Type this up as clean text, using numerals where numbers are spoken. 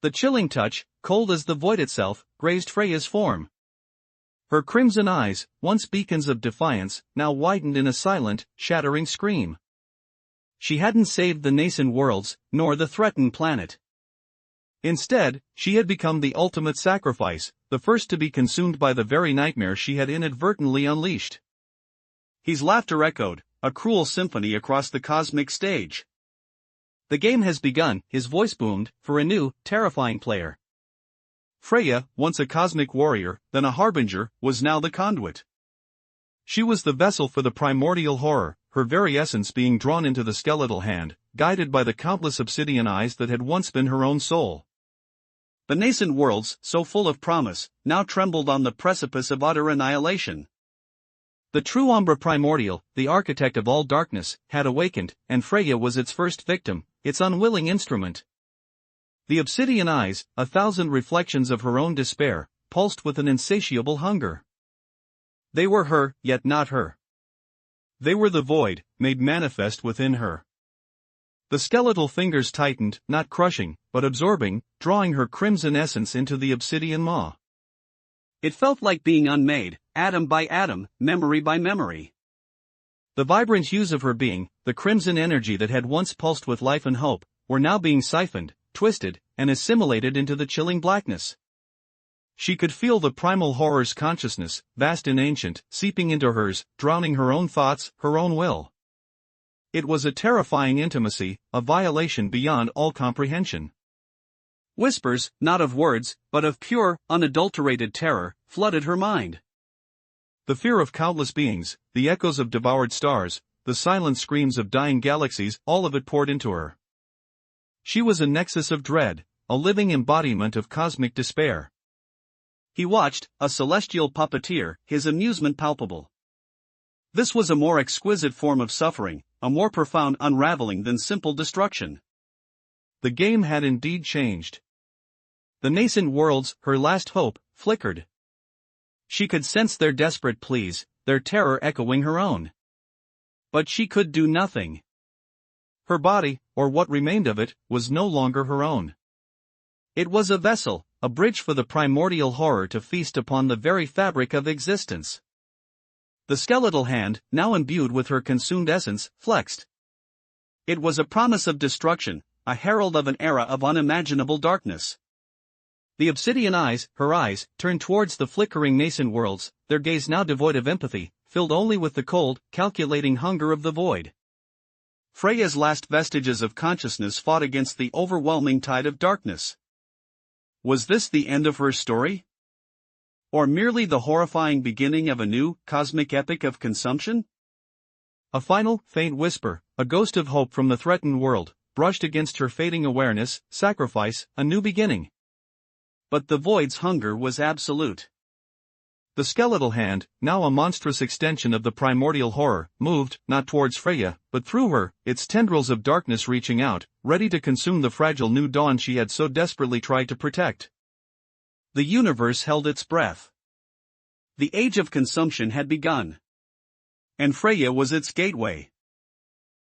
The chilling touch, cold as the void itself, grazed Freya's form. Her crimson eyes, once beacons of defiance, now widened in a silent, shattering scream. She hadn't saved the nascent worlds, nor the threatened planet. Instead, she had become the ultimate sacrifice, the first to be consumed by the very nightmare she had inadvertently unleashed. His laughter echoed, a cruel symphony across the cosmic stage. The game has begun, his voice boomed, for a new, terrifying player. Freya, once a cosmic warrior, then a harbinger, was now the conduit. She was the vessel for the primordial horror, her very essence being drawn into the skeletal hand, guided by the countless obsidian eyes that had once been her own soul. The nascent worlds, so full of promise, now trembled on the precipice of utter annihilation. The true Umbra primordial, the architect of all darkness, had awakened, and Freya was its first victim, its unwilling instrument. The obsidian eyes, 1,000 reflections of her own despair, pulsed with an insatiable hunger. They were her, yet not her. They were the void, made manifest within her. The skeletal fingers tightened, not crushing, but absorbing, drawing her crimson essence into the obsidian maw. It felt like being unmade, atom by atom, memory by memory. The vibrant hues of her being, the crimson energy that had once pulsed with life and hope, were now being siphoned, twisted, and assimilated into the chilling blackness. She could feel the primal horror's consciousness, vast and ancient, seeping into hers, drowning her own thoughts, her own will. It was a terrifying intimacy, a violation beyond all comprehension. Whispers, not of words, but of pure, unadulterated terror, flooded her mind. The fear of countless beings, the echoes of devoured stars, the silent screams of dying galaxies, all of it poured into her. She was a nexus of dread, a living embodiment of cosmic despair. He watched, a celestial puppeteer, his amusement palpable. This was a more exquisite form of suffering, a more profound unraveling than simple destruction. The game had indeed changed. The nascent worlds, her last hope, flickered. She could sense their desperate pleas, their terror echoing her own. But she could do nothing. Her body, or what remained of it, was no longer her own. It was a vessel, a bridge for the primordial horror to feast upon the very fabric of existence. The skeletal hand, now imbued with her consumed essence, flexed. It was a promise of destruction, a herald of an era of unimaginable darkness. The obsidian eyes, her eyes, turned towards the flickering nascent worlds, their gaze now devoid of empathy, filled only with the cold, calculating hunger of the void. Freya's last vestiges of consciousness fought against the overwhelming tide of darkness. Was this the end of her story? Or merely the horrifying beginning of a new, cosmic epic of consumption? A final, faint whisper, a ghost of hope from the threatened world, brushed against her fading awareness, sacrifice, a new beginning. But the void's hunger was absolute. The skeletal hand, now a monstrous extension of the primordial horror, moved, not towards Freya, but through her, its tendrils of darkness reaching out, ready to consume the fragile new dawn she had so desperately tried to protect. The universe held its breath. The age of consumption had begun. And Freya was its gateway.